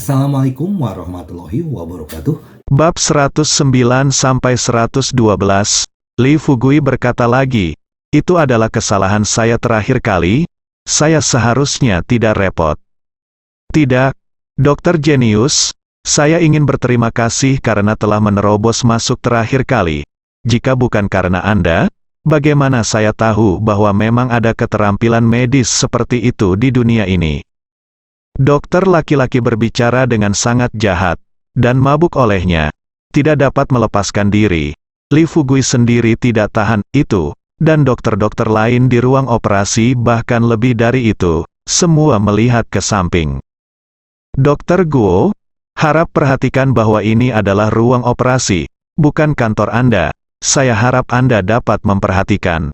Assalamualaikum warahmatullahi wabarakatuh. Bab 109-112, Li Fugui berkata lagi, itu adalah kesalahan saya terakhir kali, saya seharusnya tidak repot. Tidak, Dokter Jenius, saya ingin berterima kasih karena telah menerobos masuk terakhir kali. Jika bukan karena Anda, bagaimana saya tahu bahwa memang ada keterampilan medis seperti itu di dunia ini? Dokter laki-laki berbicara dengan sangat jahat, dan mabuk olehnya, tidak dapat melepaskan diri. Li Fugui sendiri tidak tahan itu, dan dokter-dokter lain di ruang operasi bahkan lebih dari itu, semua melihat ke samping. Dokter Guo, harap perhatikan bahwa ini adalah ruang operasi, bukan kantor Anda. Saya harap Anda dapat memperhatikan.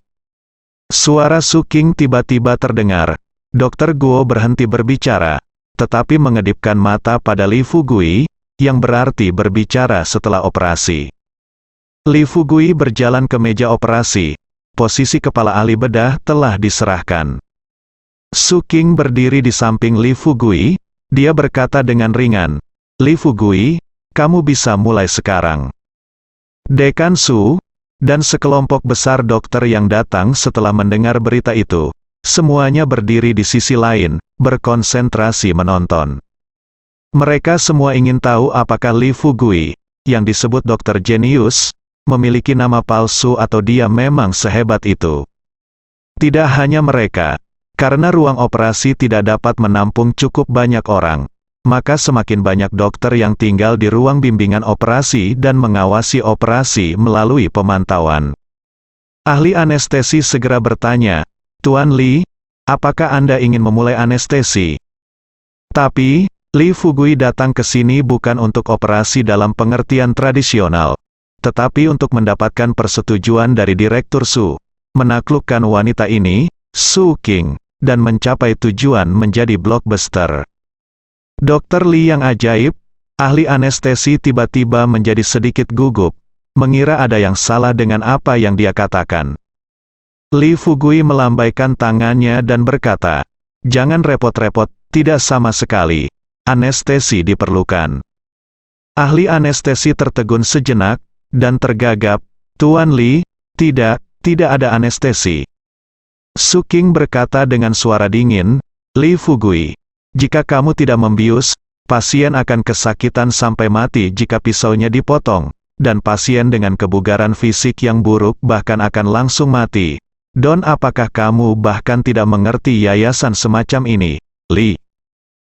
Suara Su Qing tiba-tiba terdengar. Dokter Guo berhenti berbicara, tetapi mengedipkan mata pada Li Fugui, yang berarti berbicara setelah operasi. Li Fugui berjalan ke meja operasi. Posisi kepala ahli bedah telah diserahkan. Su Qing berdiri di samping Li Fugui. Dia berkata dengan ringan, Li Fugui, kamu bisa mulai sekarang. Dekan Su, dan sekelompok besar dokter yang datang setelah mendengar berita itu, semuanya berdiri di sisi lain, berkonsentrasi menonton. Mereka semua ingin tahu apakah Li Fugui, yang disebut Dokter Jenius, memiliki nama palsu atau dia memang sehebat itu. Tidak hanya mereka, karena ruang operasi tidak dapat menampung cukup banyak orang, maka semakin banyak dokter yang tinggal di ruang bimbingan operasi dan mengawasi operasi melalui pemantauan. Ahli anestesi segera bertanya, Tuan Li, apakah Anda ingin memulai anestesi? Tapi, Li Fugui datang ke sini bukan untuk operasi dalam pengertian tradisional, tetapi untuk mendapatkan persetujuan dari Direktur Su, menaklukkan wanita ini, Su Qing, dan mencapai tujuan menjadi blockbuster. Dokter Li yang ajaib, ahli anestesi tiba-tiba menjadi sedikit gugup, mengira ada yang salah dengan apa yang dia katakan. Li Fugui melambaikan tangannya dan berkata, jangan repot-repot, tidak sama sekali. Anestesi diperlukan. Ahli anestesi tertegun sejenak, dan tergagap, Tuan Li, tidak ada anestesi. Su Qing berkata dengan suara dingin, Li Fugui, jika kamu tidak membius, pasien akan kesakitan sampai mati jika pisaunya dipotong, dan pasien dengan kebugaran fisik yang buruk bahkan akan langsung mati. Don, apakah kamu bahkan tidak mengerti yayasan semacam ini, Li?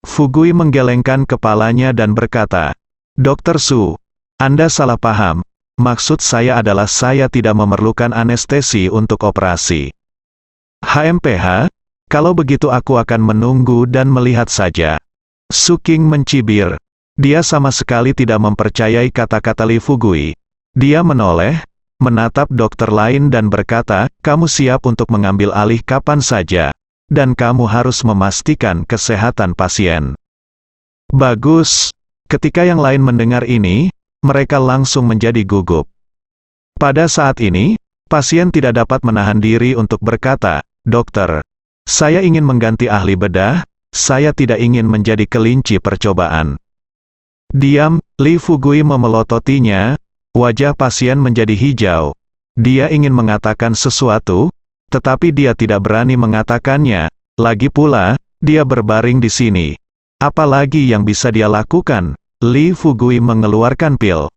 Fugui menggelengkan kepalanya dan berkata, Dokter Su, Anda salah paham, maksud saya adalah saya tidak memerlukan anestesi untuk operasi. HMPH, kalau begitu aku akan menunggu dan melihat saja. Su Qing mencibir. Dia sama sekali tidak mempercayai kata-kata Li Fugui. Dia menoleh, menatap dokter lain dan berkata, kamu siap untuk mengambil alih kapan saja, dan kamu harus memastikan kesehatan pasien. Bagus. Ketika yang lain mendengar ini, mereka langsung menjadi gugup. Pada saat ini, pasien tidak dapat menahan diri untuk berkata, Dokter, saya ingin mengganti ahli bedah, saya tidak ingin menjadi kelinci percobaan. Diam, Li Fugui memelototinya, wajah pasien menjadi hijau. Dia ingin mengatakan sesuatu, tetapi dia tidak berani mengatakannya, lagi pula, dia berbaring di sini. Apalagi yang bisa dia lakukan? Li Fugui mengeluarkan pil.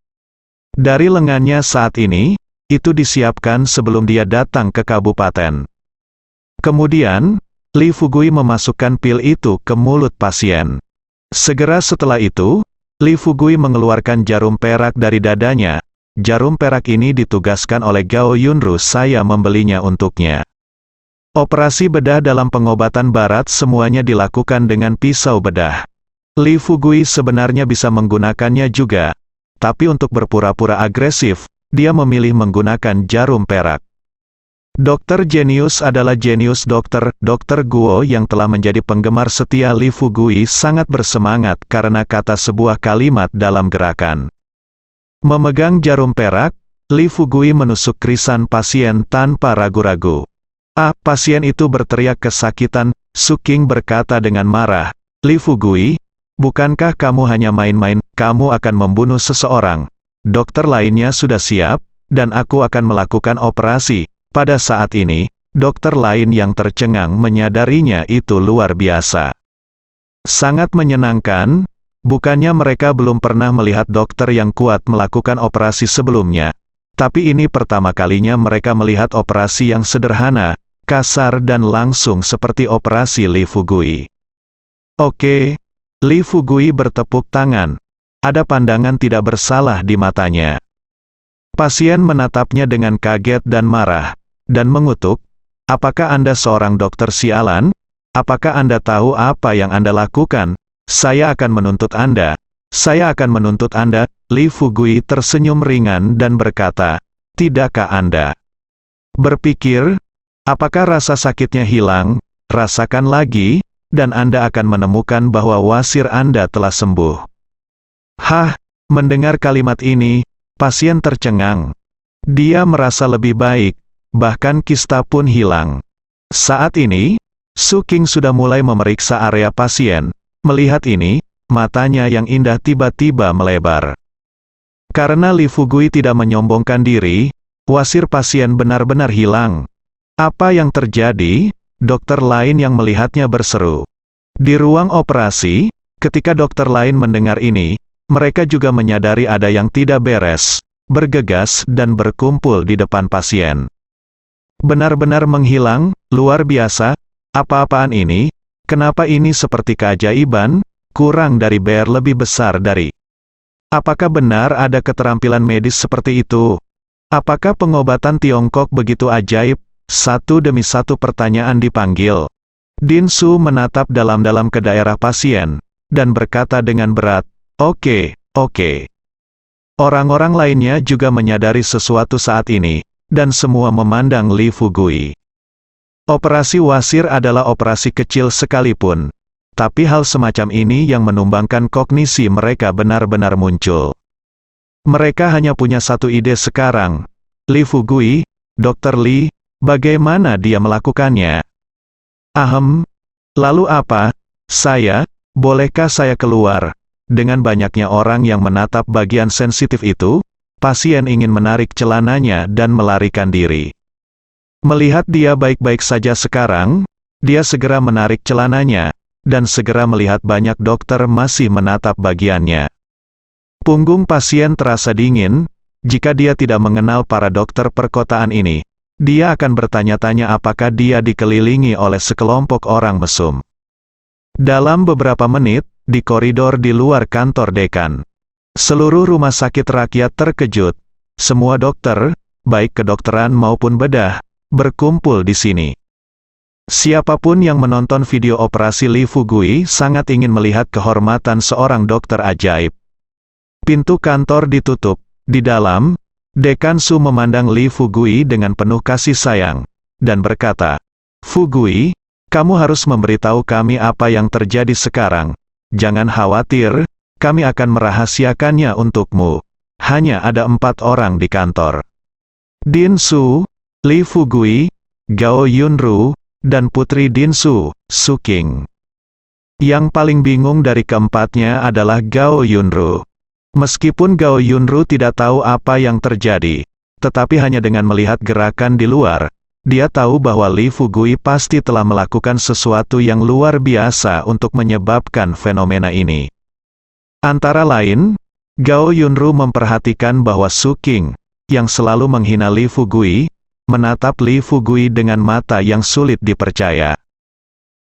Dari lengannya saat ini, itu disiapkan sebelum dia datang ke kabupaten. Kemudian, Li Fugui memasukkan pil itu ke mulut pasien. Segera setelah itu, Li Fugui mengeluarkan jarum perak dari dadanya. Jarum perak ini ditugaskan oleh Gao Yunru, saya membelinya untuknya. Operasi bedah dalam pengobatan barat semuanya dilakukan dengan pisau bedah. Li Fugui sebenarnya bisa menggunakannya juga, tapi untuk berpura-pura agresif, dia memilih menggunakan jarum perak. Dokter Jenius adalah jenius dokter Guo yang telah menjadi penggemar setia Li Fugui sangat bersemangat karena kata sebuah kalimat dalam gerakan. Memegang jarum perak, Li Fugui menusuk krisan pasien tanpa ragu-ragu. Pasien itu berteriak kesakitan, Su Qing berkata dengan marah. Li Fugui, bukankah kamu hanya main-main? Kamu akan membunuh seseorang. Dokter lainnya sudah siap, dan aku akan melakukan operasi. Pada saat ini, dokter lain yang tercengang menyadarinya itu luar biasa. Sangat menyenangkan, bukannya mereka belum pernah melihat dokter yang kuat melakukan operasi sebelumnya. Tapi ini pertama kalinya mereka melihat operasi yang sederhana, kasar dan langsung seperti operasi Li Fugui. Oke, Li Fugui bertepuk tangan. Ada pandangan tidak bersalah di matanya. Pasien menatapnya dengan kaget dan marah, dan mengutuk, "Apakah Anda seorang dokter sialan? Apakah Anda tahu apa yang Anda lakukan? Saya akan menuntut Anda. Saya akan menuntut Anda." Li Fugui tersenyum ringan dan berkata, "Tidakkah Anda berpikir, apakah rasa sakitnya hilang? Rasakan lagi, dan Anda akan menemukan bahwa wasir Anda telah sembuh." Hah, mendengar kalimat ini, pasien tercengang. Dia merasa lebih baik, bahkan kista pun hilang. Saat ini, Su King sudah mulai memeriksa area pasien. Melihat ini, matanya yang indah tiba-tiba melebar. Karena Li Fugui tidak menyombongkan diri, wasir pasien benar-benar hilang. Apa yang terjadi? Dokter lain yang melihatnya berseru. Di ruang operasi, ketika dokter lain mendengar ini, mereka juga menyadari ada yang tidak beres, bergegas dan berkumpul di depan pasien. Benar-benar menghilang, luar biasa, apa-apaan ini? Kenapa ini seperti keajaiban? Kurang dari bear lebih besar dari. Apakah benar ada keterampilan medis seperti itu? Apakah pengobatan Tiongkok begitu ajaib? Satu demi satu pertanyaan dipanggil. Din Su menatap dalam-dalam ke daerah pasien, dan berkata dengan berat, Oke. Orang-orang lainnya juga menyadari sesuatu saat ini, dan semua memandang Li Fugui. Operasi wasir adalah operasi kecil sekalipun, tapi hal semacam ini yang menumbangkan kognisi mereka benar-benar muncul. Mereka hanya punya satu ide sekarang. Li Fugui, Dr. Li, bagaimana dia melakukannya? Lalu apa? Bolehkah saya keluar? Dengan banyaknya orang yang menatap bagian sensitif itu, pasien ingin menarik celananya dan melarikan diri. Melihat dia baik-baik saja sekarang, dia segera menarik celananya, dan segera melihat banyak dokter masih menatap bagiannya. Punggung pasien terasa dingin. Jika dia tidak mengenal para dokter perkotaan ini, dia akan bertanya-tanya apakah dia dikelilingi oleh sekelompok orang mesum. Dalam beberapa menit, di koridor di luar kantor dekan, seluruh rumah sakit rakyat terkejut. Semua dokter, baik kedokteran maupun bedah, berkumpul di sini. Siapapun yang menonton video operasi Li Fugui sangat ingin melihat kehormatan seorang dokter ajaib. Pintu kantor ditutup. Di dalam, Dekan Su memandang Li Fugui dengan penuh kasih sayang, dan berkata, Fugui, kamu harus memberitahu kami apa yang terjadi sekarang. Jangan khawatir, kami akan merahasiakannya untukmu. Hanya ada 4 orang di kantor. Din Su, Li Fugui, Gao Yunru, dan putri Din Su, Su King. Yang paling bingung dari keempatnya adalah Gao Yunru. Meskipun Gao Yunru tidak tahu apa yang terjadi, tetapi hanya dengan melihat gerakan di luar, dia tahu bahwa Li Fugui pasti telah melakukan sesuatu yang luar biasa untuk menyebabkan fenomena ini. Antara lain, Gao Yunru memperhatikan bahwa Su King, yang selalu menghina Li Fugui, menatap Li Fugui dengan mata yang sulit dipercaya.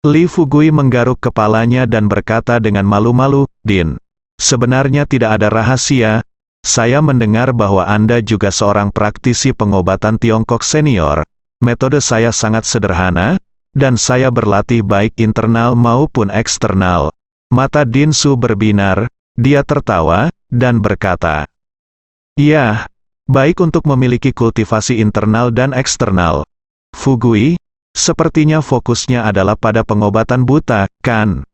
Li Fugui menggaruk kepalanya dan berkata dengan malu-malu, Din, sebenarnya tidak ada rahasia. Saya mendengar bahwa Anda juga seorang praktisi pengobatan Tiongkok senior. Metode saya sangat sederhana, dan saya berlatih baik internal maupun eksternal. Mata Din Su berbinar, dia tertawa, dan berkata, Ya, baik untuk memiliki kultivasi internal dan eksternal. Fugui, sepertinya fokusnya adalah pada pengobatan buta, kan?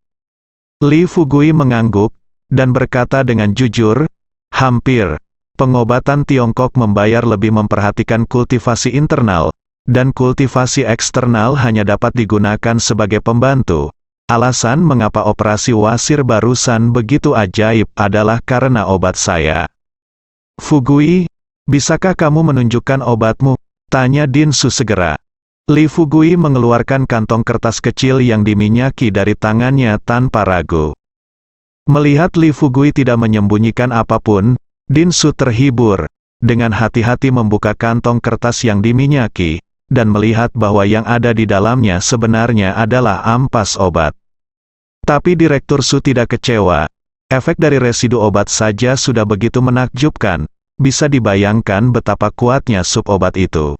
Li Fugui mengangguk, dan berkata dengan jujur, hampir. Pengobatan Tiongkok membayar lebih memperhatikan kultivasi internal, dan kultivasi eksternal hanya dapat digunakan sebagai pembantu. Alasan mengapa operasi wasir barusan begitu ajaib adalah karena obat saya. Fugui, bisakah kamu menunjukkan obatmu? Tanya Dinsu segera. Li Fugui mengeluarkan kantong kertas kecil yang diminyaki dari tangannya tanpa ragu. Melihat Li Fugui tidak menyembunyikan apapun, Dinsu terhibur. Dengan hati-hati membuka kantong kertas yang diminyaki, dan melihat bahwa yang ada di dalamnya sebenarnya adalah ampas obat. Tapi Direktur Su tidak kecewa. Efek dari residu obat saja sudah begitu menakjubkan, bisa dibayangkan betapa kuatnya sup obat itu.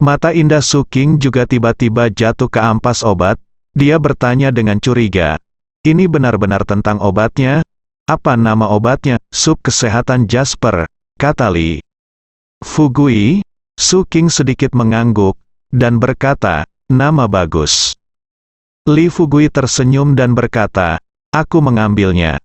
Mata indah Su King juga tiba-tiba jatuh ke ampas obat, dia bertanya dengan curiga. Ini benar-benar tentang obatnya? Apa nama obatnya? Sup kesehatan Jasper, kata Li Fugui. Su King sedikit mengangguk, dan berkata, nama bagus. Li Fugui tersenyum dan berkata, aku mengambilnya.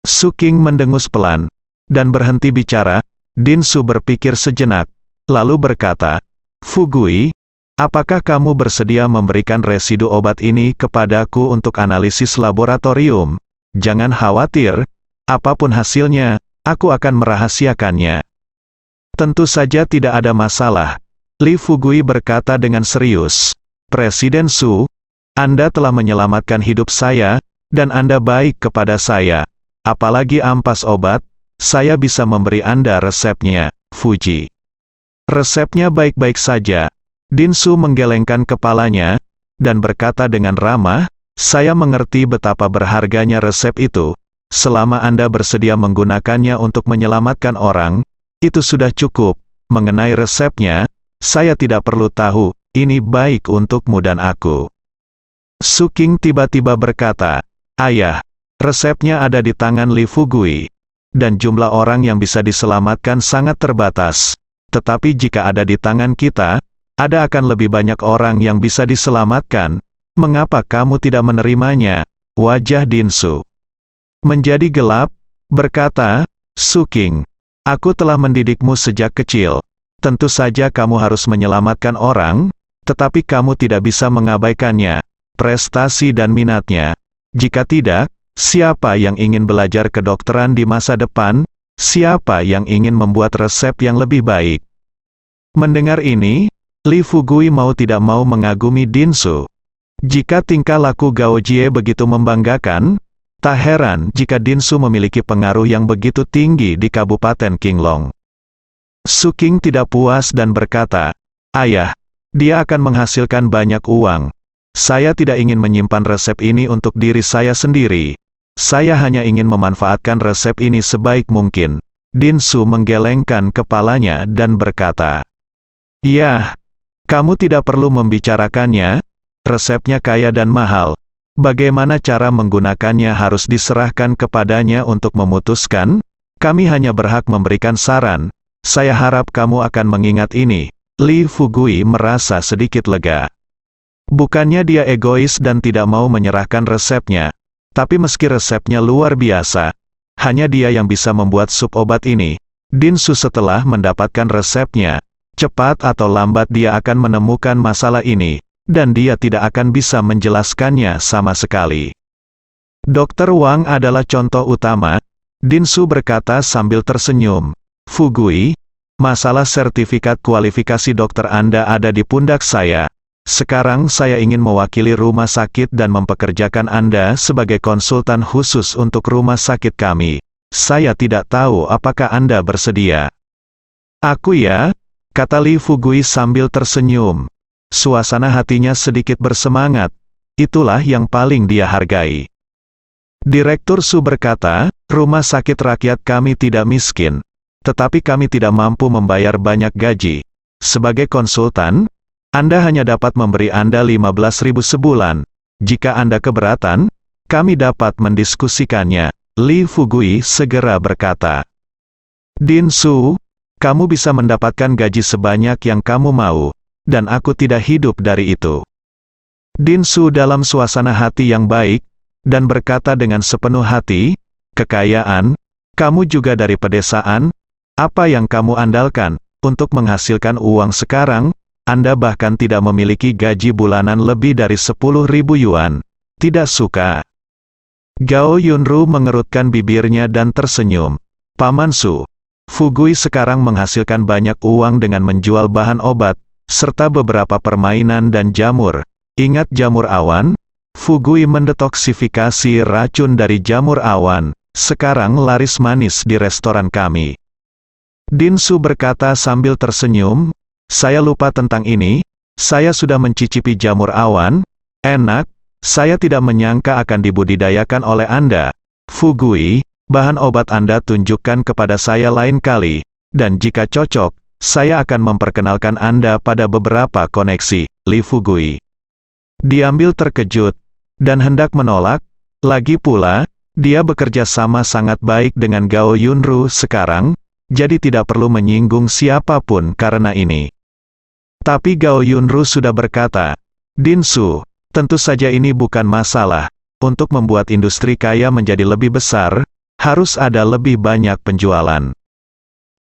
Su King mendengus pelan, dan berhenti bicara. Dinsu berpikir sejenak, lalu berkata, Fugui, apakah kamu bersedia memberikan residu obat ini kepadaku untuk analisis laboratorium? Jangan khawatir, apapun hasilnya, aku akan merahasiakannya. Tentu saja tidak ada masalah. Li Fugui berkata dengan serius, Presiden Su, Anda telah menyelamatkan hidup saya, dan Anda baik kepada saya. Apalagi ampas obat, saya bisa memberi Anda resepnya, Fuji. Resepnya baik-baik saja. Dinsu menggelengkan kepalanya, dan berkata dengan ramah, saya mengerti betapa berharganya resep itu. Selama Anda bersedia menggunakannya untuk menyelamatkan orang, itu sudah cukup. Mengenai resepnya, saya tidak perlu tahu, ini baik untukmu dan aku. Su King tiba-tiba berkata, Ayah, resepnya ada di tangan Li Fugui, dan jumlah orang yang bisa diselamatkan sangat terbatas. Tetapi jika ada di tangan kita, ada akan lebih banyak orang yang bisa diselamatkan. Mengapa kamu tidak menerimanya? Wajah Dinsu menjadi gelap, berkata, Su King, aku telah mendidikmu sejak kecil. Tentu saja kamu harus menyelamatkan orang, tetapi kamu tidak bisa mengabaikannya, prestasi dan minatnya. Jika tidak, siapa yang ingin belajar kedokteran di masa depan? Siapa yang ingin membuat resep yang lebih baik? Mendengar ini, Li Fugui mau tidak mau mengagumi Dinsu. Jika tingkah laku Gao Jie begitu membanggakan, tak heran jika Dinsu memiliki pengaruh yang begitu tinggi di Kabupaten Qinglong. Su King tidak puas dan berkata, Ayah, dia akan menghasilkan banyak uang. Saya tidak ingin menyimpan resep ini untuk diri saya sendiri. Saya hanya ingin memanfaatkan resep ini sebaik mungkin. Dinsu menggelengkan kepalanya dan berkata, Ya, kamu tidak perlu membicarakannya. Resepnya kaya dan mahal. Bagaimana cara menggunakannya harus diserahkan kepadanya untuk memutuskan. Kami hanya berhak memberikan saran. Saya harap kamu akan mengingat ini. Li Fugui merasa sedikit lega. Bukannya dia egois dan tidak mau menyerahkan resepnya. Tapi meski resepnya luar biasa, hanya dia yang bisa membuat sup obat ini. Dinsu setelah mendapatkan resepnya, cepat atau lambat dia akan menemukan masalah ini, dan dia tidak akan bisa menjelaskannya sama sekali. Dr. Wang adalah contoh utama, Dinsu berkata sambil tersenyum. Fugui, masalah sertifikat kualifikasi dokter Anda ada di pundak saya. Sekarang saya ingin mewakili rumah sakit dan mempekerjakan Anda sebagai konsultan khusus untuk rumah sakit kami. Saya tidak tahu apakah Anda bersedia. Aku ya, kata Li Fugui sambil tersenyum. Suasana hatinya sedikit bersemangat. Itulah yang paling dia hargai. Direktur Su berkata, rumah sakit rakyat kami tidak miskin. Tetapi kami tidak mampu membayar banyak gaji. Sebagai konsultan, Anda hanya dapat memberi Anda 15.000 sebulan. Jika Anda keberatan, kami dapat mendiskusikannya. Li Fugui segera berkata. Dinsu, kamu bisa mendapatkan gaji sebanyak yang kamu mau, dan aku tidak hidup dari itu. Dinsu dalam suasana hati yang baik, dan berkata dengan sepenuh hati, kekayaan, kamu juga dari pedesaan, apa yang kamu andalkan, untuk menghasilkan uang sekarang? Anda bahkan tidak memiliki gaji bulanan lebih dari 10.000 yuan. Tidak suka. Gao Yunru mengerutkan bibirnya dan tersenyum. Paman Su, Fugui sekarang menghasilkan banyak uang dengan menjual bahan obat, serta beberapa permainan dan jamur. Ingat jamur awan? Fugui mendetoksifikasi racun dari jamur awan. Sekarang laris manis di restoran kami. Dinsu berkata sambil tersenyum, saya lupa tentang ini, saya sudah mencicipi jamur awan, enak, saya tidak menyangka akan dibudidayakan oleh Anda. Fugui, bahan obat Anda tunjukkan kepada saya lain kali, dan jika cocok, saya akan memperkenalkan Anda pada beberapa koneksi. Li Fugui diambil terkejut, dan hendak menolak, lagi pula, dia bekerja sama sangat baik dengan Gao Yunru sekarang, jadi tidak perlu menyinggung siapapun karena ini. Tapi Gao Yunru sudah berkata, Dinsu, tentu saja ini bukan masalah. Untuk membuat industri kaya menjadi lebih besar, harus ada lebih banyak penjualan.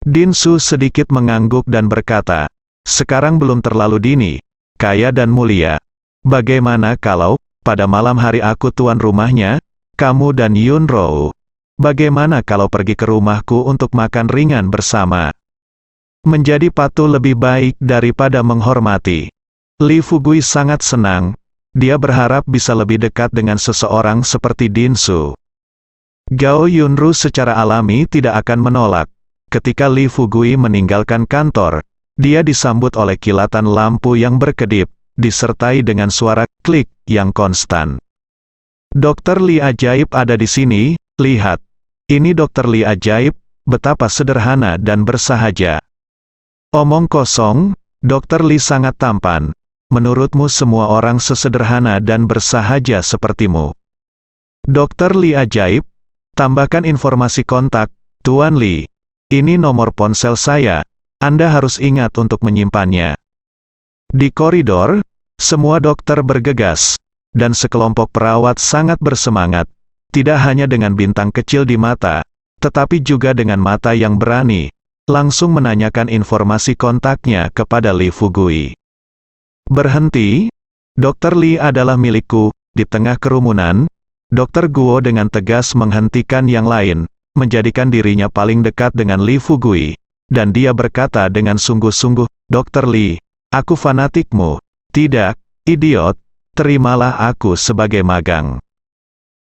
Dinsu sedikit mengangguk dan berkata, sekarang belum terlalu dini, kaya dan mulia. Bagaimana kalau, pada malam hari aku tuan rumahnya, kamu dan Yunro? Bagaimana kalau pergi ke rumahku untuk makan ringan bersama? Menjadi patuh lebih baik daripada menghormati. Li Fugui sangat senang. Dia berharap bisa lebih dekat dengan seseorang seperti Dinsu. Gao Yunru secara alami tidak akan menolak. Ketika Li Fugui meninggalkan kantor, dia disambut oleh kilatan lampu yang berkedip, disertai dengan suara klik yang konstan. Dokter Li ajaib ada di sini, lihat. Ini Dokter Li ajaib, betapa sederhana dan bersahaja. Omong kosong, Dokter Li sangat tampan. Menurutmu semua orang sesederhana dan bersahaja sepertimu. Dokter Li ajaib, tambahkan informasi kontak, Tuan Li. Ini nomor ponsel saya, Anda harus ingat untuk menyimpannya. Di koridor, semua dokter bergegas, dan sekelompok perawat sangat bersemangat, tidak hanya dengan bintang kecil di mata, tetapi juga dengan mata yang berani, langsung menanyakan informasi kontaknya kepada Li Fugui. Berhenti, Dokter Li adalah milikku. Di tengah kerumunan, Dokter Guo dengan tegas menghentikan yang lain, menjadikan dirinya paling dekat dengan Li Fugui, dan dia berkata dengan sungguh-sungguh, Dokter Li, aku fanatikmu. Tidak, idiot, terimalah aku sebagai magang.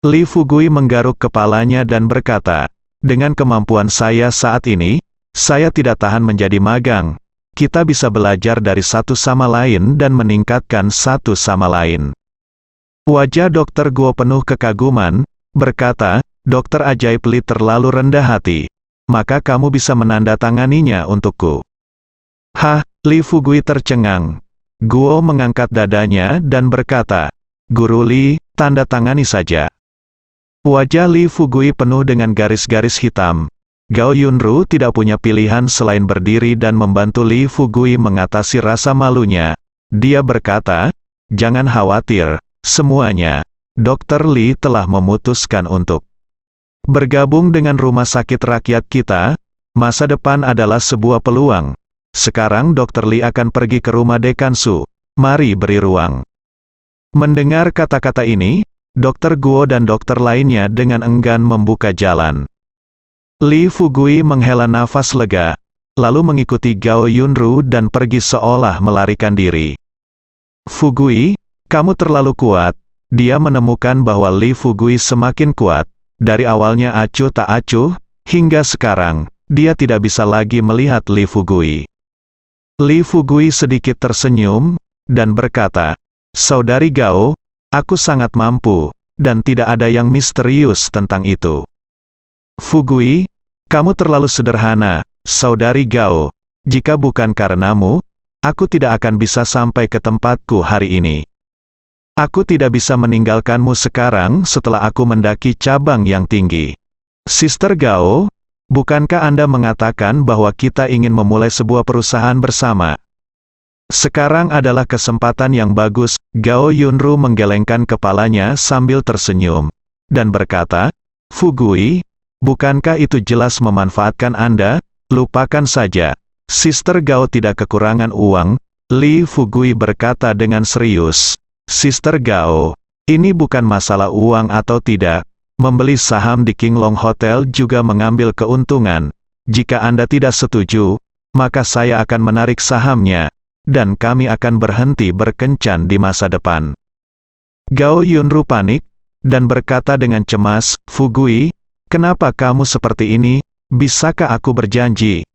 Li Fugui menggaruk kepalanya dan berkata, dengan kemampuan saya saat ini, saya tidak tahan menjadi magang. Kita bisa belajar dari satu sama lain dan meningkatkan satu sama lain. Wajah Dokter Guo penuh kekaguman, berkata, Dokter Ajaib Li terlalu rendah hati. Maka kamu bisa menandatanganinya untukku. Hah, Li Fugui tercengang. Guo mengangkat dadanya dan berkata, Guru Li, tanda tangani saja. Wajah Li Fugui penuh dengan garis-garis hitam. Gao Yunru tidak punya pilihan selain berdiri dan membantu Li Fugui mengatasi rasa malunya. Dia berkata, jangan khawatir, semuanya, Dokter Li telah memutuskan untuk bergabung dengan rumah sakit rakyat kita. Masa depan adalah sebuah peluang. Sekarang Dokter Li akan pergi ke rumah Dekan Su. Mari beri ruang. Mendengar kata-kata ini, Dokter Guo dan dokter lainnya dengan enggan membuka jalan. Li Fugui menghela nafas lega, lalu mengikuti Gao Yunru dan pergi seolah melarikan diri. Fugui, kamu terlalu kuat. Dia menemukan bahwa Li Fugui semakin kuat. Dari awalnya acuh tak acuh, hingga sekarang, dia tidak bisa lagi melihat Li Fugui. Li Fugui sedikit tersenyum, dan berkata, Saudari Gao, aku sangat mampu, dan tidak ada yang misterius tentang itu. Fugui, kamu terlalu sederhana, Saudari Gao. Jika bukan karenamu, aku tidak akan bisa sampai ke tempatku hari ini. Aku tidak bisa meninggalkanmu sekarang setelah aku mendaki cabang yang tinggi. Sister Gao, bukankah Anda mengatakan bahwa kita ingin memulai sebuah perusahaan bersama? Sekarang adalah kesempatan yang bagus. Gao Yunru menggelengkan kepalanya sambil tersenyum, dan berkata, Fugui, bukankah itu jelas memanfaatkan Anda? Lupakan saja. Sister Gao tidak kekurangan uang. Li Fugui berkata dengan serius. Sister Gao, Ini bukan masalah uang atau tidak. Membeli saham di King Long Hotel juga mengambil keuntungan. Jika Anda tidak setuju, maka saya akan menarik sahamnya, dan kami akan berhenti berkencan di masa depan. Gao Yunru panik, dan berkata dengan cemas, Fugui, kenapa kamu seperti ini? Bisakah aku berjanji?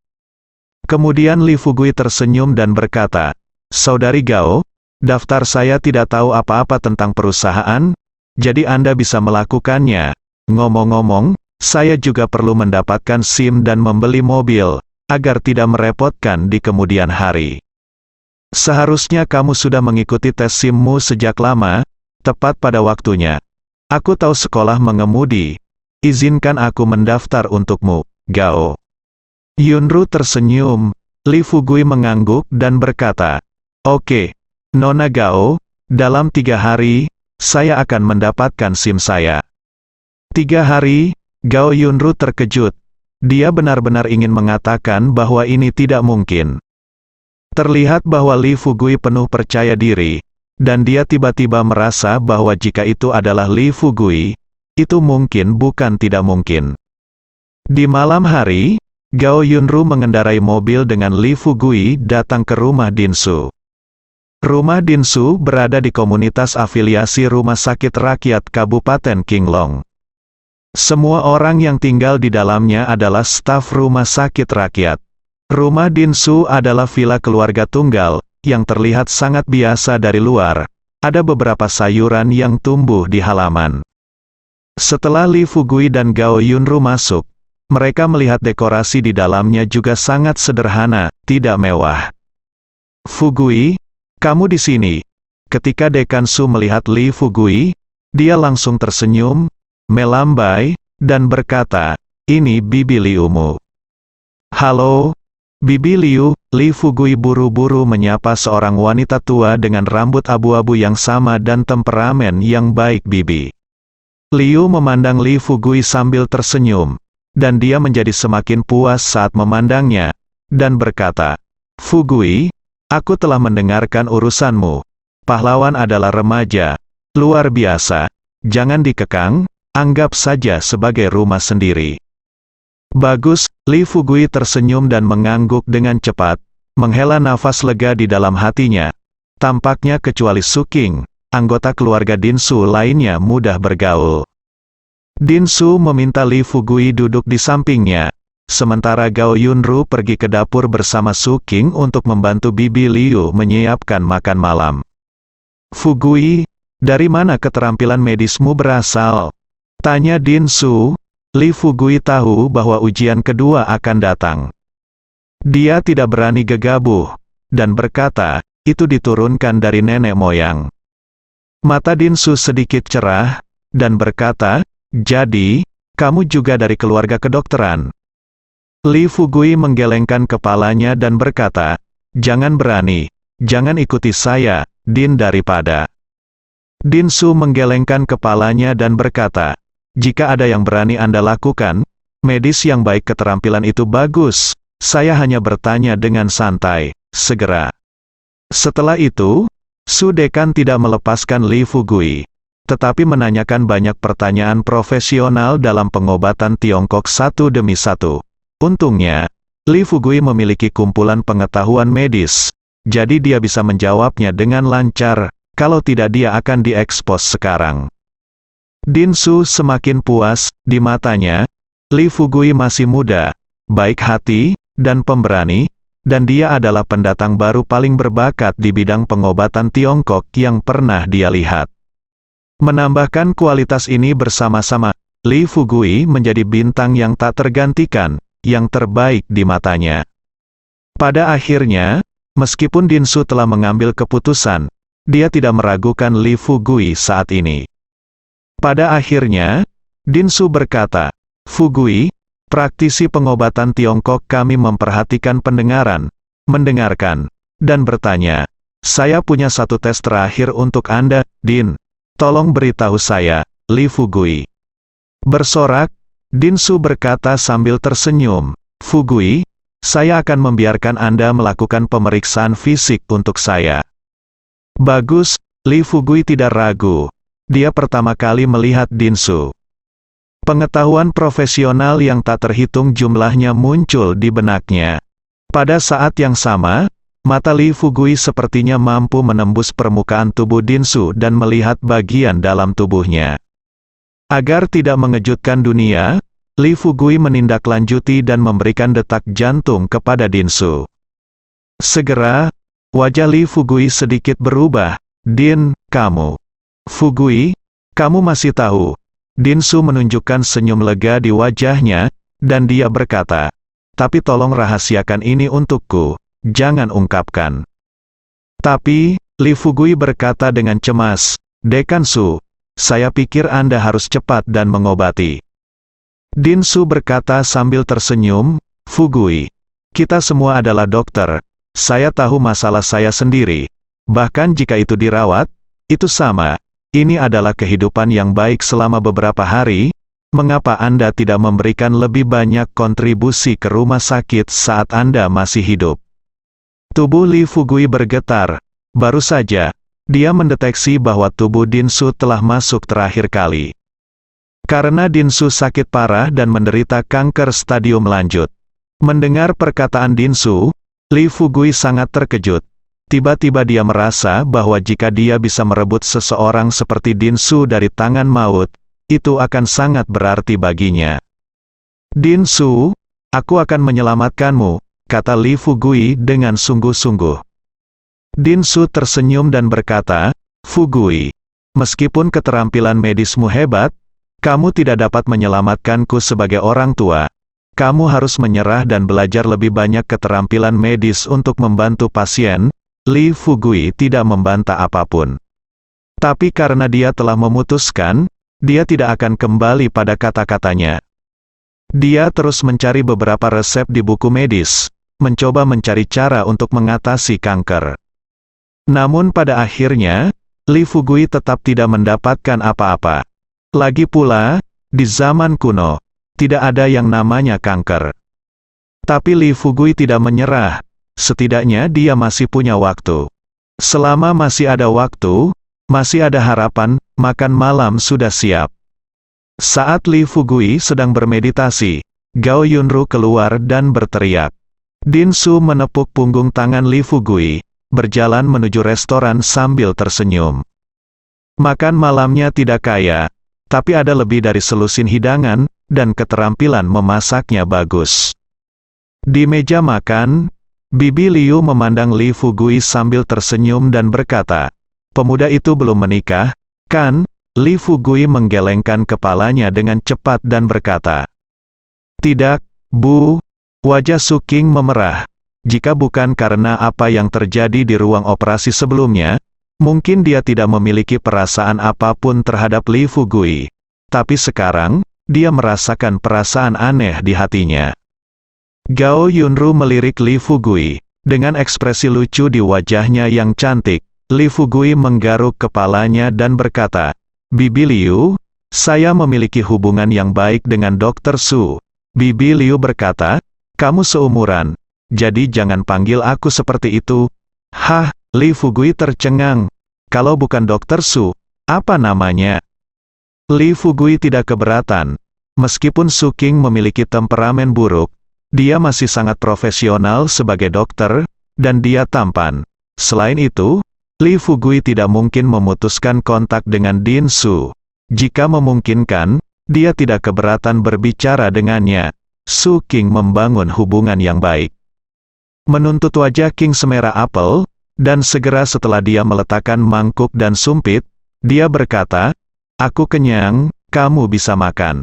Kemudian Li Fugui tersenyum dan berkata, Saudari Gao, daftar saya tidak tahu apa-apa tentang perusahaan, jadi Anda bisa melakukannya. Ngomong-ngomong, saya juga perlu mendapatkan SIM dan membeli mobil, agar tidak merepotkan di kemudian hari. Seharusnya kamu sudah mengikuti tes SIM-mu sejak lama, tepat pada waktunya. Aku tahu sekolah mengemudi. Izinkan aku mendaftar untukmu, Gao. Yunru tersenyum. Li Fugui mengangguk dan berkata, Oke, Nona Gao, dalam 3 hari, saya akan mendapatkan SIM saya. 3 hari, Gao Yunru terkejut. Dia benar-benar ingin mengatakan bahwa ini tidak mungkin. Terlihat bahwa Li Fugui penuh percaya diri, dan dia tiba-tiba merasa bahwa jika itu adalah Li Fugui, itu mungkin bukan tidak mungkin. Di malam hari, Gao Yunru mengendarai mobil dengan Li Fugui datang ke rumah Dinsu. Rumah Dinsu berada di komunitas afiliasi Rumah Sakit Rakyat Kabupaten King Long. Semua orang yang tinggal di dalamnya adalah staf rumah sakit rakyat. Rumah Dinsu adalah villa keluarga tunggal, yang terlihat sangat biasa dari luar. Ada beberapa sayuran yang tumbuh di halaman. Setelah Li Fugui dan Gao Yunru masuk, mereka melihat dekorasi di dalamnya juga sangat sederhana, tidak mewah. Fugui, kamu di sini. Ketika Dekan Su melihat Li Fugui, dia langsung tersenyum, melambai, dan berkata, ini Bibi Liumu. Halo, Bibi Liu. Li Fugui buru-buru menyapa seorang wanita tua dengan rambut abu-abu yang sama dan temperamen yang baik Bibi. Liu memandang Li Fugui sambil tersenyum, dan dia menjadi semakin puas saat memandangnya, dan berkata, Fugui, aku telah mendengarkan urusanmu. Pahlawan adalah remaja, luar biasa, jangan dikekang, anggap saja sebagai rumah sendiri. Bagus, Li Fugui tersenyum dan mengangguk dengan cepat, menghela nafas lega di dalam hatinya. Tampaknya kecuali Su King, anggota keluarga Dinsu lainnya mudah bergaul. Dinsu meminta Li Fugui duduk di sampingnya, sementara Gao Yunru pergi ke dapur bersama Su King untuk membantu Bibi Liu menyiapkan makan malam. Fugui, dari mana keterampilan medismu berasal? Tanya Dinsu. Li Fugui tahu bahwa ujian kedua akan datang. Dia tidak berani gegabah, dan berkata, itu diturunkan dari nenek moyang. Mata Dinsu sedikit cerah, dan berkata, jadi, kamu juga dari keluarga kedokteran. Li Fugui menggelengkan kepalanya dan berkata, jangan berani, jangan ikuti saya, Din daripada. Dinsu menggelengkan kepalanya dan berkata, jika ada yang berani Anda lakukan, medis yang baik keterampilan itu bagus, saya hanya bertanya dengan santai, segera. Setelah itu, Su Dekan tidak melepaskan Li Fugui, tetapi menanyakan banyak pertanyaan profesional dalam pengobatan Tiongkok satu demi satu. Untungnya, Li Fugui memiliki kumpulan pengetahuan medis, jadi dia bisa menjawabnya dengan lancar, kalau tidak dia akan diekspos sekarang. Dinsu semakin puas, di matanya, Li Fugui masih muda, baik hati, dan pemberani, dan dia adalah pendatang baru paling berbakat di bidang pengobatan Tiongkok yang pernah dia lihat. Menambahkan kualitas ini bersama-sama, Li Fugui menjadi bintang yang tak tergantikan, yang terbaik di matanya. Pada akhirnya, meskipun Dinsu telah mengambil keputusan, dia tidak meragukan Li Fugui saat ini. Pada akhirnya, Dinsu berkata, Fugui, praktisi pengobatan Tiongkok kami memperhatikan pendengaran, mendengarkan, dan bertanya, saya punya satu tes terakhir untuk Anda, Din. Tolong beritahu saya, Li Fugui. Bersorak, Dinsu berkata sambil tersenyum, Fugui, saya akan membiarkan Anda melakukan pemeriksaan fisik untuk saya. Bagus, Li Fugui tidak ragu. dia pertama kali melihat Dinsu. Pengetahuan profesional yang tak terhitung jumlahnya muncul di benaknya. Pada saat yang sama, mata Li Fugui sepertinya mampu menembus permukaan tubuh Dinsu dan melihat bagian dalam tubuhnya. Agar tidak mengejutkan dunia, Li Fugui menindaklanjuti dan memberikan detak jantung kepada Dinsu. Segera, wajah Li Fugui sedikit berubah. "Din, kamu." "Fugui, kamu masih tahu." Dinsu menunjukkan senyum lega di wajahnya, dan dia berkata, "Tapi tolong rahasiakan ini untukku, jangan ungkapkan." "Tapi," Li Fugui berkata dengan cemas, "Dekan Su, saya pikir Anda harus cepat dan mengobati." Dinsu berkata sambil tersenyum, "Fugui, kita semua adalah dokter, saya tahu masalah saya sendiri. Bahkan jika itu dirawat, itu sama. Ini adalah kehidupan yang baik selama beberapa hari. Mengapa Anda tidak memberikan lebih banyak kontribusi ke rumah sakit saat Anda masih hidup?" Tubuh Li Fugui bergetar. Baru saja, dia mendeteksi bahwa tubuh Dinsu telah masuk terakhir kali. Karena Dinsu sakit parah dan menderita kanker stadium lanjut. Mendengar perkataan Dinsu, Li Fugui sangat terkejut. Tiba-tiba dia merasa bahwa jika dia bisa merebut seseorang seperti Dinsu dari tangan maut, itu akan sangat berarti baginya. "Dinsu, aku akan menyelamatkanmu," kata Li Fugui dengan sungguh-sungguh. Dinsu tersenyum dan berkata, "Fugui, meskipun keterampilan medismu hebat, kamu tidak dapat menyelamatkanku sebagai orang tua. Kamu harus menyerah dan belajar lebih banyak keterampilan medis untuk membantu pasien." Li Fugui tidak membantah apapun. Tapi karena dia telah memutuskan, dia tidak akan kembali pada kata-katanya. Dia terus mencari beberapa resep di buku medis, mencoba mencari cara untuk mengatasi kanker. Namun pada akhirnya, Li Fugui tetap tidak mendapatkan apa-apa. Lagi pula, di zaman kuno, tidak ada yang namanya kanker. Tapi Li Fugui tidak menyerah. Setidaknya dia masih punya waktu. Selama masih ada waktu, masih ada harapan, makan malam sudah siap. Saat Li Fugui sedang bermeditasi, Gao Yunru keluar dan berteriak. Dinsu menepuk punggung tangan Li Fugui, berjalan menuju restoran sambil tersenyum. Makan malamnya tidak kaya, tapi ada lebih dari selusin hidangan, dan keterampilan memasaknya bagus. Di meja makan, Bibi Liu memandang Li Fugui sambil tersenyum dan berkata, "Pemuda itu belum menikah, kan?" Li Fugui menggelengkan kepalanya dengan cepat dan berkata, "Tidak, Bu." Wajah Su Qing memerah. Jika bukan karena apa yang terjadi di ruang operasi sebelumnya, mungkin dia tidak memiliki perasaan apapun terhadap Li Fugui. Tapi sekarang, dia merasakan perasaan aneh di hatinya. Gao Yunru melirik Li Fugui. Dengan ekspresi lucu di wajahnya yang cantik, Li Fugui menggaruk kepalanya dan berkata, "Bibi Liu, saya memiliki hubungan yang baik dengan Dr. Su." Bibi Liu berkata, "Kamu seumuran, jadi jangan panggil aku seperti itu." "Hah?" Li Fugui tercengang. "Kalau bukan Dr. Su, apa namanya?" Li Fugui tidak keberatan. Meskipun Su Qing memiliki temperamen buruk, dia masih sangat profesional sebagai dokter, dan dia tampan. Selain itu, Li Fugui tidak mungkin memutuskan kontak dengan Dinsu. Jika memungkinkan, dia tidak keberatan berbicara dengannya. Su Qing membangun hubungan yang baik. Menuntut wajah King semerah apel, dan segera setelah dia meletakkan mangkuk dan sumpit, dia berkata, "Aku kenyang, kamu bisa makan."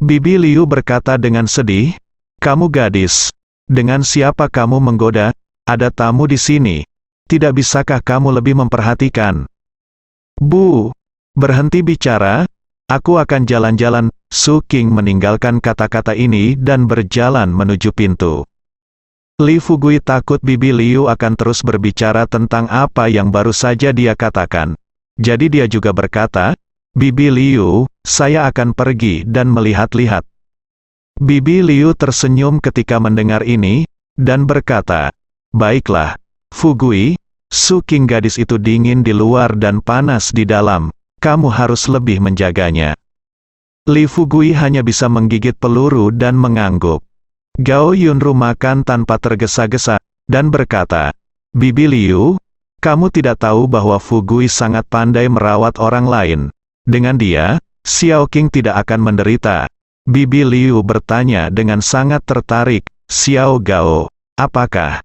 Bibi Liu berkata dengan sedih, "Kamu gadis, dengan siapa kamu menggoda? Ada tamu di sini. Tidak bisakah kamu lebih memperhatikan?" "Bu, berhenti bicara, aku akan jalan-jalan." Su Qing meninggalkan kata-kata ini dan berjalan menuju pintu. Li Fugui takut Bibi Liu akan terus berbicara tentang apa yang baru saja dia katakan. Jadi dia juga berkata, "Bibi Liu, saya akan pergi dan melihat-lihat." Bibi Liu tersenyum ketika mendengar ini, dan berkata, "Baiklah, Fugui, Su Qing gadis itu dingin di luar dan panas di dalam. kamu harus lebih menjaganya. Li Fugui hanya bisa menggigit peluru dan mengangguk. Gao Yunru makan tanpa tergesa-gesa, dan berkata, Bibi Liu, kamu tidak tahu bahwa Fugui sangat pandai merawat orang lain. Dengan dia, Xiao Qing tidak akan menderita. Bibi Liu bertanya dengan sangat tertarik, Xiao Gao, apakah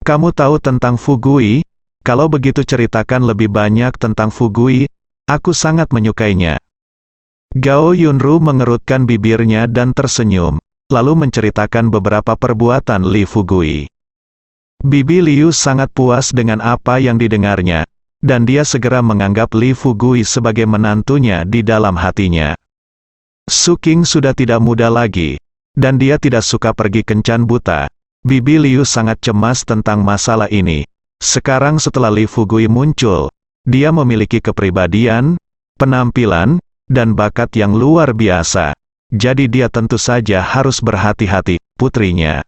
kamu tahu tentang Fugui? Kalau begitu ceritakan lebih banyak tentang Fugui, aku sangat menyukainya. Gao Yunru mengerutkan bibirnya dan tersenyum, lalu menceritakan beberapa perbuatan Li Fugui. Bibi Liu sangat puas dengan apa yang didengarnya, dan dia segera menganggap Li Fugui sebagai menantunya di dalam hatinya. Su Qing sudah tidak muda lagi, dan dia tidak suka pergi kencan buta. Bibi Liu sangat cemas tentang masalah ini. Sekarang setelah Li Fugui muncul, dia memiliki kepribadian, penampilan, dan bakat yang luar biasa. Jadi dia tentu saja harus berhati-hati, putrinya.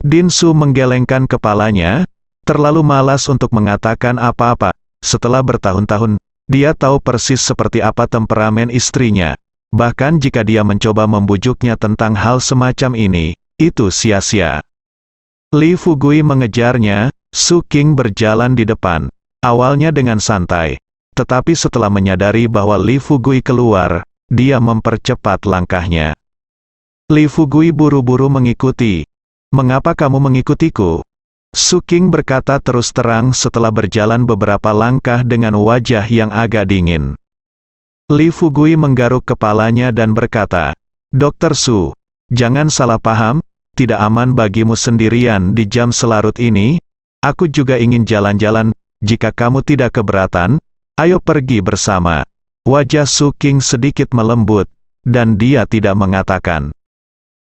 Din Su menggelengkan kepalanya, terlalu malas untuk mengatakan apa-apa. Setelah bertahun-tahun, dia tahu persis seperti apa temperamen istrinya. Bahkan jika dia mencoba membujuknya tentang hal semacam ini, itu sia-sia. Li Fugui mengejarnya, Su Qing berjalan di depan, awalnya dengan santai. Tetapi setelah menyadari bahwa Li Fugui keluar, dia mempercepat langkahnya. Li Fugui buru-buru mengikuti. Mengapa kamu mengikutiku? Su Qing berkata terus terang setelah berjalan beberapa langkah dengan wajah yang agak dingin. Li Fugui menggaruk kepalanya dan berkata, Dr. Su, jangan salah paham, tidak aman bagimu sendirian di jam selarut ini. Aku juga ingin jalan-jalan, jika kamu tidak keberatan, ayo pergi bersama. Wajah Su Qing sedikit melembut, dan dia tidak mengatakan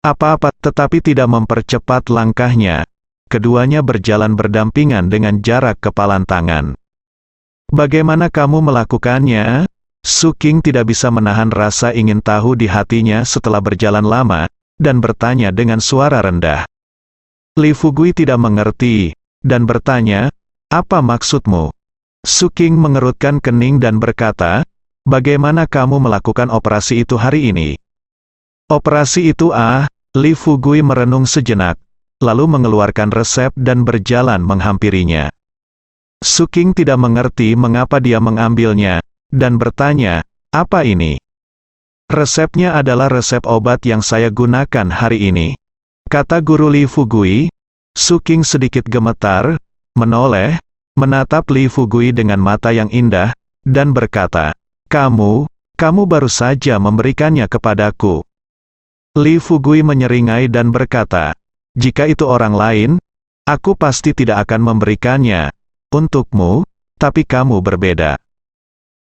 apa-apa, tetapi tidak mempercepat langkahnya. Keduanya berjalan berdampingan dengan jarak kepalan tangan. Bagaimana kamu melakukannya? Su Qing tidak bisa menahan rasa ingin tahu di hatinya setelah berjalan lama, dan bertanya dengan suara rendah. Li Fugui tidak mengerti, dan bertanya, apa maksudmu? Su Qing mengerutkan kening dan berkata, bagaimana kamu melakukan operasi itu hari ini? Operasi itu Li Fugui merenung sejenak, lalu mengeluarkan resep dan berjalan menghampirinya. Su Qing tidak mengerti mengapa dia mengambilnya, dan bertanya, apa ini? Resepnya adalah resep obat yang saya gunakan hari ini, kata guru Li Fugui. Su Qing sedikit gemetar, menoleh, menatap Li Fugui dengan mata yang indah, dan berkata, kamu baru saja memberikannya kepadaku. Li Fugui menyeringai dan berkata, jika itu orang lain, aku pasti tidak akan memberikannya untukmu, tapi kamu berbeda.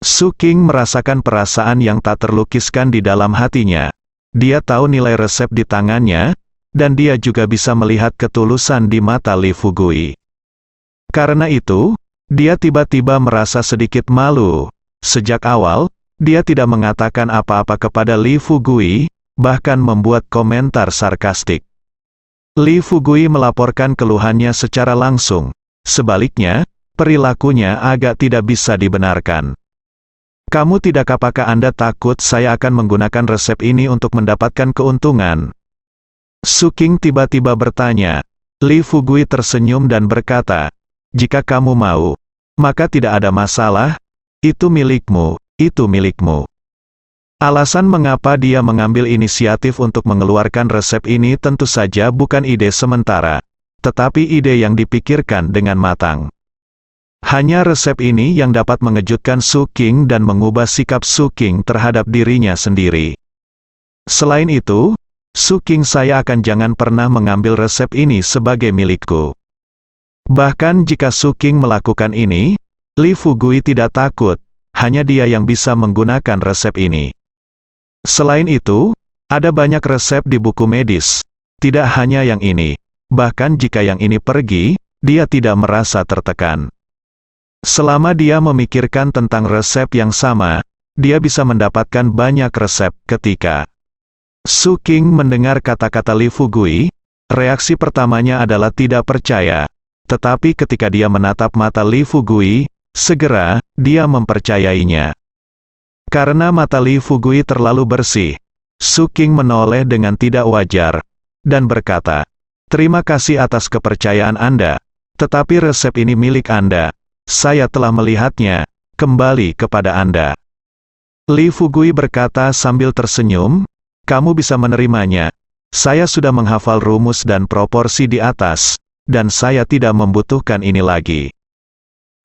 Su Qing merasakan perasaan yang tak terlukiskan di dalam hatinya. Dia tahu nilai resep di tangannya, dan dia juga bisa melihat ketulusan di mata Li Fugui. Karena itu, dia tiba-tiba merasa sedikit malu. Sejak awal, dia tidak mengatakan apa-apa kepada Li Fugui, bahkan membuat komentar sarkastik. Li Fugui melaporkan keluhannya secara langsung. Sebaliknya, perilakunya agak tidak bisa dibenarkan. Kamu tidak apakah Anda takut saya akan menggunakan resep ini untuk mendapatkan keuntungan? Su Qing tiba-tiba bertanya. Li Fugui tersenyum dan berkata, jika kamu mau, maka tidak ada masalah, itu milikmu, itu milikmu. Alasan mengapa dia mengambil inisiatif untuk mengeluarkan resep ini tentu saja bukan ide sementara, tetapi ide yang dipikirkan dengan matang. Hanya resep ini yang dapat mengejutkan Su Qing dan mengubah sikap Su Qing terhadap dirinya sendiri. Selain itu, Su Qing saya akan jangan pernah mengambil resep ini sebagai milikku. Bahkan jika Su Qing melakukan ini, Li Fugui tidak takut, hanya dia yang bisa menggunakan resep ini. Selain itu, ada banyak resep di buku medis, tidak hanya yang ini. Bahkan jika yang ini pergi, dia tidak merasa tertekan. Selama dia memikirkan tentang resep yang sama, dia bisa mendapatkan banyak resep. Ketika Su Qing mendengar kata-kata Li Fugui, reaksi pertamanya adalah tidak percaya. Tetapi ketika dia menatap mata Li Fugui, segera dia mempercayainya. Karena mata Li Fugui terlalu bersih, Su King menoleh dengan tidak wajar, dan berkata, "Terima kasih atas kepercayaan Anda, tetapi resep ini milik Anda. Saya telah melihatnya, kembali kepada Anda." Li Fugui berkata sambil tersenyum, "Kamu bisa menerimanya. Saya sudah menghafal rumus dan proporsi di atas, dan saya tidak membutuhkan ini lagi."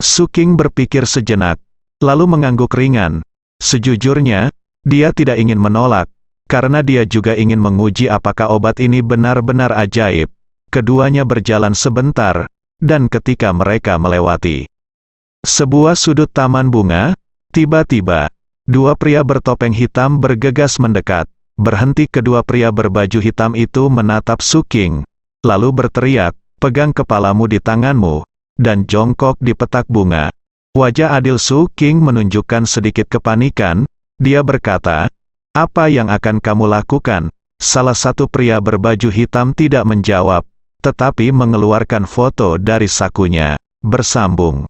Su King berpikir sejenak, lalu mengangguk ringan. Sejujurnya, dia tidak ingin menolak, karena dia juga ingin menguji apakah obat ini benar-benar ajaib. Keduanya berjalan sebentar, dan ketika mereka melewati sebuah sudut taman bunga, tiba-tiba, dua pria bertopeng hitam bergegas mendekat. Berhenti, kedua pria berbaju hitam itu menatap Su King, lalu berteriak, "Pegang kepalamu di tanganmu, dan jongkok di petak bunga." Wajah adil Su King menunjukkan sedikit kepanikan. Dia berkata, "Apa yang akan kamu lakukan?" Salah satu pria berbaju hitam tidak menjawab, tetapi mengeluarkan foto dari sakunya. Bersambung.